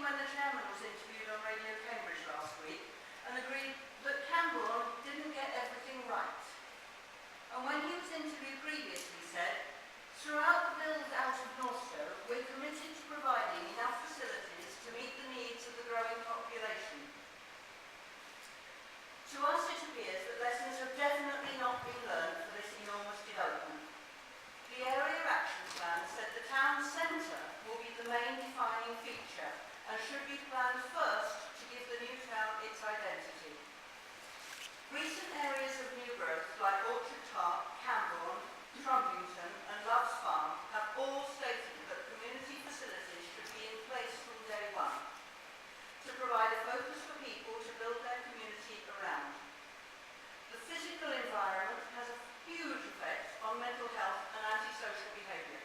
when the chairman was interviewed on Radio Cambridge last week and agreed that Camborne didn't get everything right. And when he was interviewed previously, he said, throughout the build out of Northstowe, we're committed to providing enough facilities to meet the needs of the growing population. To us, it appears that lessons have definitely not been learned for this enormous development. The Area Action Plan said the town centre will be the main defining feature and should be planned first to give the new town its identity. Recent areas of new growth like Orchard Park, Camborne, Trumpington and Love's Farm have all stated that community facilities should be in place from day one to provide a focus for people to build their community around. The physical environment has a huge effect on mental health and antisocial behaviour.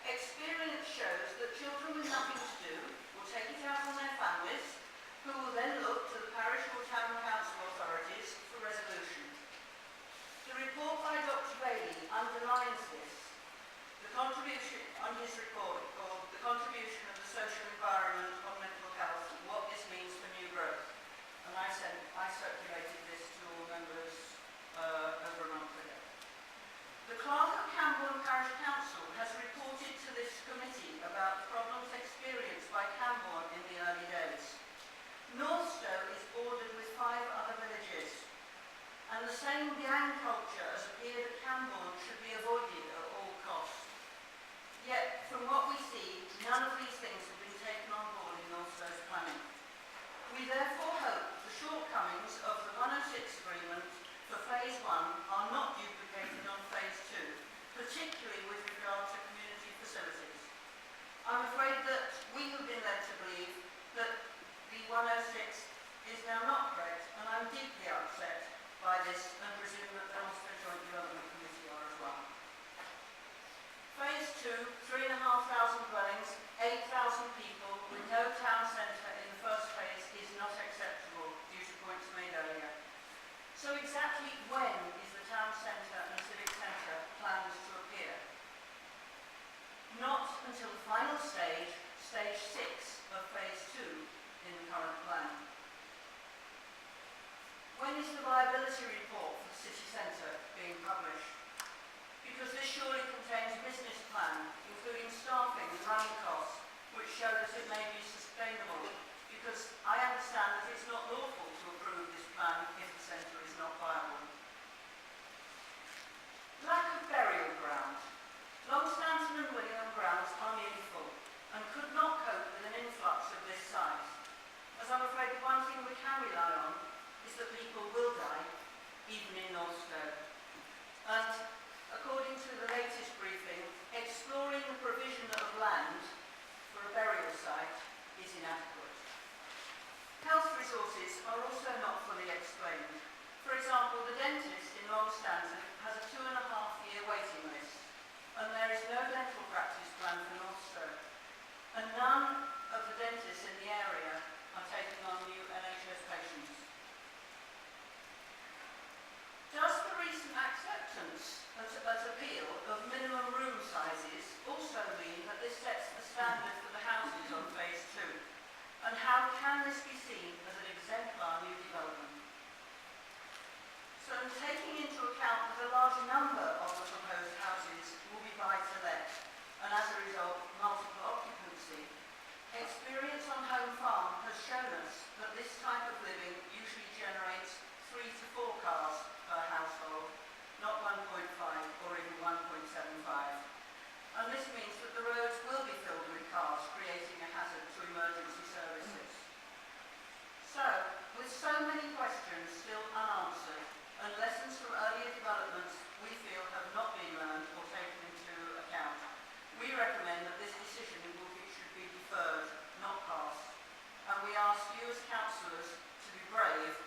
Experience shows that children with nothing to do will take it out on their families, who will then look to the parish or town council authorities for resolution. The report by Dr. Bailey underlines this. The contribution on his report, called The Contribution of the Social Environment on Mental Health, What This Means for New Growth. And I circulated this to all members over a month ago. The clerk of Camborne Parish Council has reported to this committee about problems experienced by Camborne in the early days. Northstowe is bordered with 5 other villages, and the same gang culture as appeared at Camborne should be avoided at all costs. Yet, from what we see, none of these things have been taken on board in Northstowe's planning. We therefore hope the shortcomings of the 106 agreement for Phase 1 are not duplicated on Phase 2, particularly with regard to community facilities. I'm afraid that we have been led to believe that the 106 is now not correct, and I'm deeply upset by this and presume that the Northstowe Joint Development Committee are as well. Phase 2, 3,500 dwellings, 8,000 people with no town centre in the first phase is not acceptable due to points made earlier. So exactly when is the town centre and civic centre planned to appear? Not until the final stage, stage 6 of phase 2 in the current plan. When is the viability report for the city centre being published? Because this surely contains a business plan, including staffing and running costs, which show that it may be sustainable. Because I understand that it's not lawful to approve this plan if the centre is not viable. Lack of burial ground. Longstanton and Willingham grounds are nearly full and could not cope with an influx of this size. As I'm afraid the one thing we can rely on is that people will die, even in Northstowe. And according to the latest briefing, exploring the provision of land for a burial site is inadequate. Health resources are also not fully explained. For example, the dentist in Longstanton has a 2.5-year waiting list, and there is no dental practice plan for Northstowe. And none of the dentists in the area are taking on new NHS patients. Does the recent acceptance at appeal of minimum room sizes also mean that this sets the standard for the houses on phase 2? And how can this be seen as an exemplar new development? So, taking into account that a large number of the proposed houses will be buy-to-let, and as a result, multiple occupancy, experience on home farm has shown us that this type of living usually generates 3 to 4 cars per household, not 1.5 or even 1.75. And this means that the roads will be filled with cars, creating a hazard to emergency services. So, with so many questions still unanswered, and lessons from earlier developments we feel have not been learned or taken into account, we recommend that this decision should be deferred, not passed. And we ask you as councillors to be brave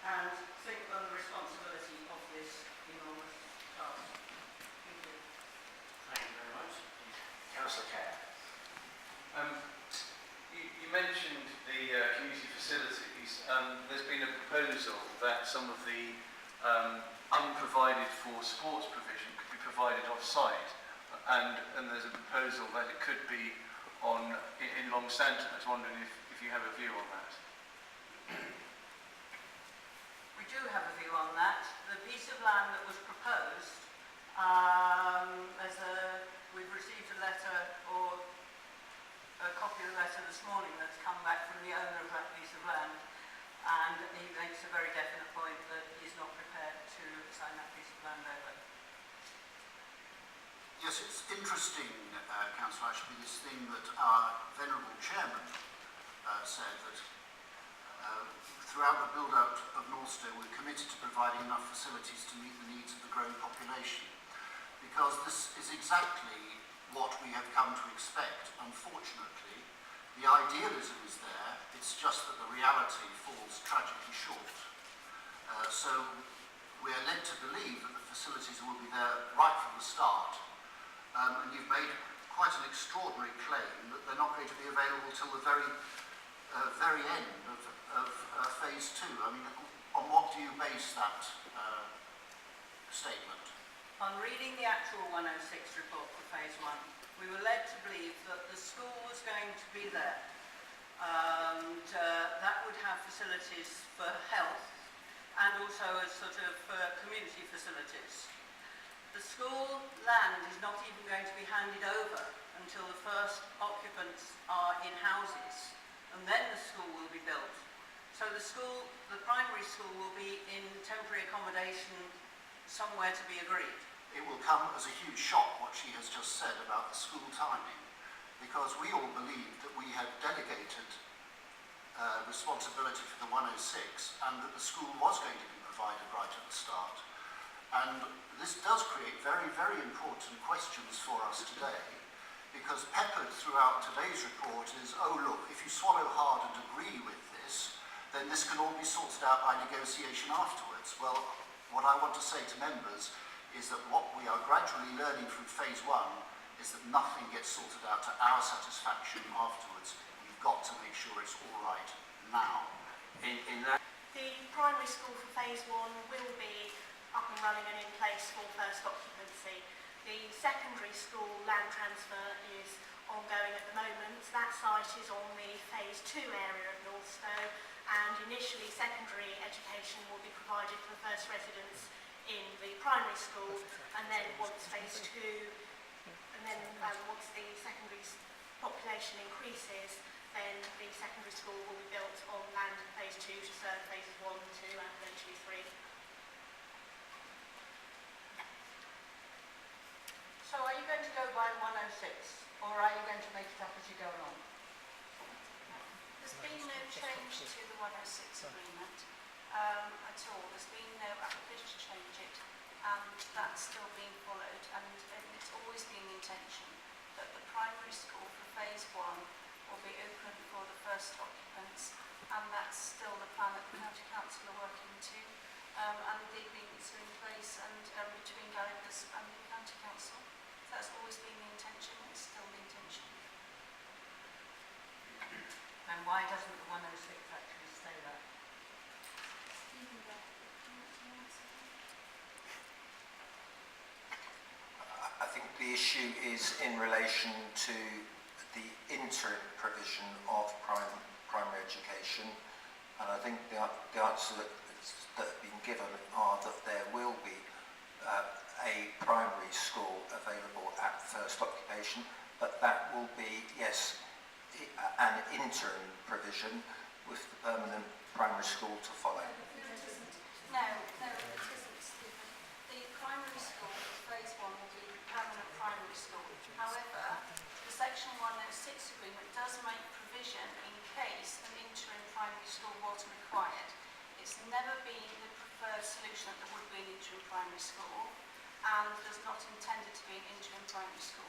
and think on the responsibility of this enormous task. Thank you. Thank you very much. Councillor Kerr. You mentioned the community facilities. There's been a proposal that some of the unprovided for sports provision could be provided off-site, and there's a proposal that it could be in Longstanton. I was wondering if you have a view on that. We do have a view on that. The piece of land that was proposed, we've received a letter or a copy of the letter this morning that's come back from the owner of that piece of land, and he makes a very definite point that he's not prepared to sign that piece of land over. Yes, it's interesting, Councillor Ashby, this thing that our venerable chairman said, that throughout the build-out of Northstowe we're committed to providing enough facilities to meet the needs of the growing population, because this is exactly what we have come to expect. Unfortunately, the idealism is there, it's just that the reality falls tragically short. So we're led to believe that the facilities will be there right from the start. And you've made quite an extraordinary claim that they're not going to be available till the very end of phase 2. I mean, on what do you base that statement? On reading the actual 106 report for phase 1, we were led to believe that the school was going to be there, and that would have facilities for health and also as sort of community facilities. The school land is not even going to be handed over until the first occupants are in houses, and then the school will be built. So the primary school will be in temporary accommodation somewhere to be agreed. It will come as a huge shock what she has just said about the school timing, because we all believed that we had delegated responsibility for the 106 and that the school was going to be provided right at the start. And this does create very, very important questions for us today, because peppered throughout today's report is, oh look, if you swallow hard and agree with this, then this can all be sorted out by negotiation afterwards. Well, what I want to say to members is that what we are gradually learning from phase 1 is that nothing gets sorted out to our satisfaction afterwards. We've got to make sure it's all right now. The primary school for phase 1 will be up and running and in place for first occupancy. The secondary school land transfer is ongoing at the moment. That site is on the phase 2 area of Northstowe, and initially secondary education will be provided for the first residents in the primary school, and then once phase 2, and then once the secondary population increases, then the secondary school will be built on land in phase 2 to serve phases 1, 2 and eventually 3. So are you going to go by 106, or are you going to make it up as you go along? There's been no change to the 106 agreement at all. There's been no application to change it, and that's still being followed. And it's always been the intention that the primary school for phase 1 will be open for the first occupants, and that's still the plan that the County Council are working to. And the agreements are in place and between Gallagher's and the County Council. That's always been the intention, it's still the intention. And why doesn't the 106 actually say that? I think the issue is in relation to the interim provision of primary education, and I think the answer that have been given are that there will be a primary school available at first occupation, but that will be, yes, an interim provision with the permanent primary school to follow. No, it isn't, Stephen. The primary school for phase 1 will be permanent primary school. However, the section 106 agreement does make provision in case an interim primary school was required. It's never been the preferred solution that there would be an interim primary school, and there's not intended to be an interim primary school.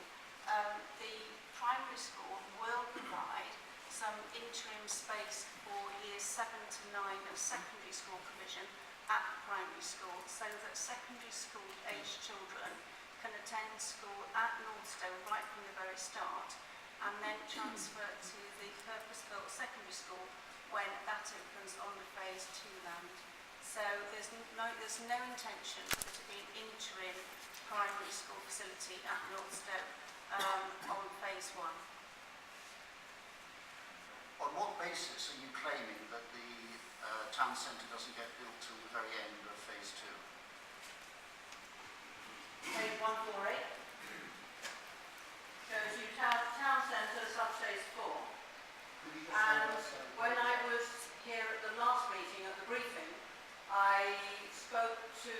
The primary school will provide some interim space for years 7 to 9 of secondary school provision at the primary school, so that secondary school aged children can attend school at Northstowe right from the very start, and then transfer to the purpose-built secondary school when that opens on the phase 2 land. So there's no intention for there to be an interim primary school facility at Northstowe on phase 1. basis are you claiming that the town centre doesn't get built till the very end of phase 2? Page 148 shows you town centre sub-phase 4. And when I was here at the last meeting, at the briefing, I spoke to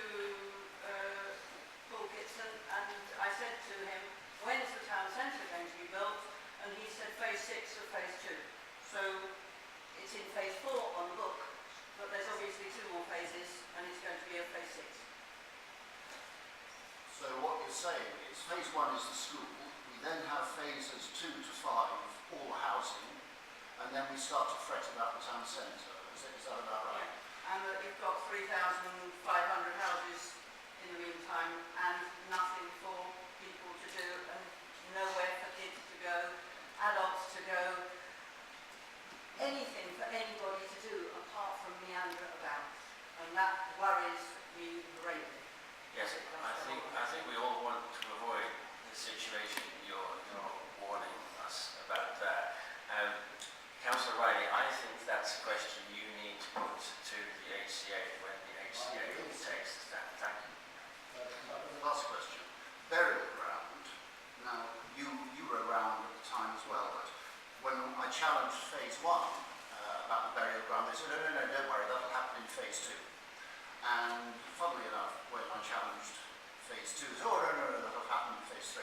Paul Kitson and I said to him, when is the town centre going to be built? And he said phase 6 or phase 2. So it's in phase 4 on the book, but there's obviously 2 more phases and it's going to be a phase 6. So what you're saying is phase 1 is the school, we then have phases 2 to 5, all the housing, and then we start to fret about the town centre. Is that about right? And that you've got 3,500 houses in the meantime and nothing for people to do and nowhere for kids to go, adults to go, anything for anybody to do apart from meander about. And that worries me greatly. Yes, I think we all want to avoid the situation you're warning us about that. Councillor Riley, I think that's a question you need to put to the HCA when the HCA takes the stand. Thank you. The last question. Burial ground. Now, you were around at the time as well, but when I challenged phase 1 about the burial ground, they said, no, don't worry, that'll happen in phase 2. And funnily enough, when I challenged phase 2, they said, oh, no, that'll happen in phase 3.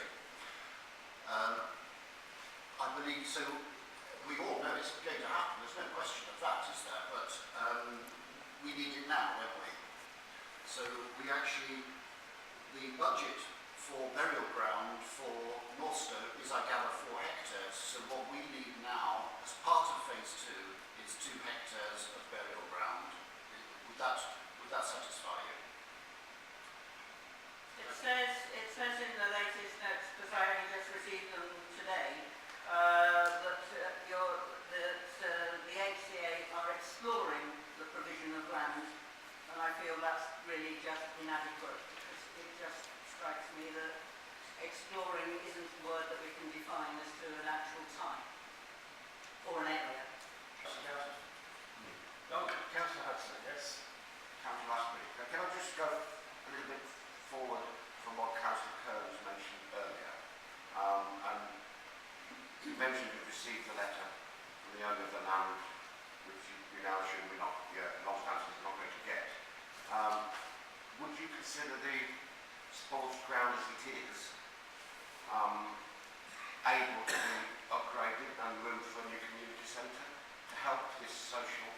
I believe, so we all know it's going to happen, there's no question of that, is there? But we need it now, don't we? So we actually, the budget for burial ground for Northstowe is, I gather, 4 hectares. So what we need now, as part of phase 2, is 2 hectares of burial ground. Would that satisfy you? It says in the latest notes, because I only just received them today, that the HCA are exploring the provision of land, and I feel that's really just inadequate, because it just strikes me that exploring isn't a word that we can define as to an actual type or an area. Councillor Hudson, yes. Councillor Ashby, can I just go a little bit forward from what Councillor Kearns mentioned earlier? And you mentioned you've received a letter from the owner of the land, which you now assume we're not, Longstanton is not going to get. Would you consider the sports ground as it is able to be upgraded and moved for a new community centre to help this social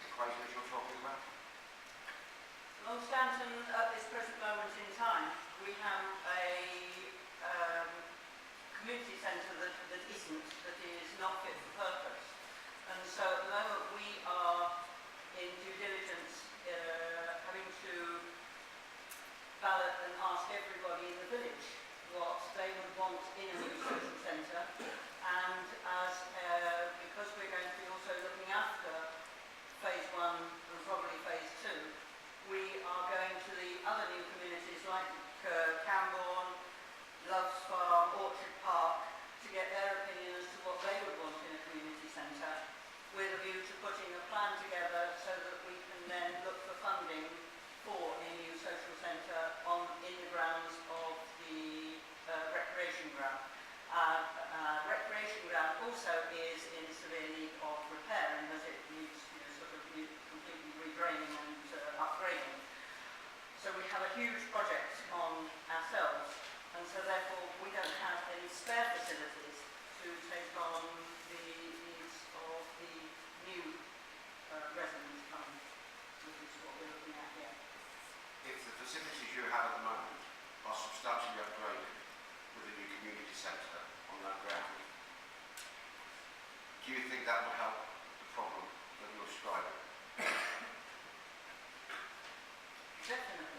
equation that you're talking about? Longstanton, at this present moment in time, we have a community centre that is not fit for purpose. And so at the moment we are in due diligence having to ballot and ask everybody in the village what they would want in a new social centre. And as because we're going to be also looking after phase 1 and probably phase 2, we are going to the other new communities like Camborne, Loves Farm, Orchard Park to get their opinion as to what they would want in a community centre, with a view to putting a plan together so that we can then look for funding for a new social centre in the grounds of the recreation ground. Recreation ground also is in severe need of repairing as it needs completely redraining and upgrading. So we have a huge project on ourselves, and so therefore we don't have any spare facilities to take on the needs of the new residents coming, which is what we're looking at here. If the facilities you have at the moment are substantially upgraded with a new community centre on that ground, do you think that would help the problem that you're describing? Definitely.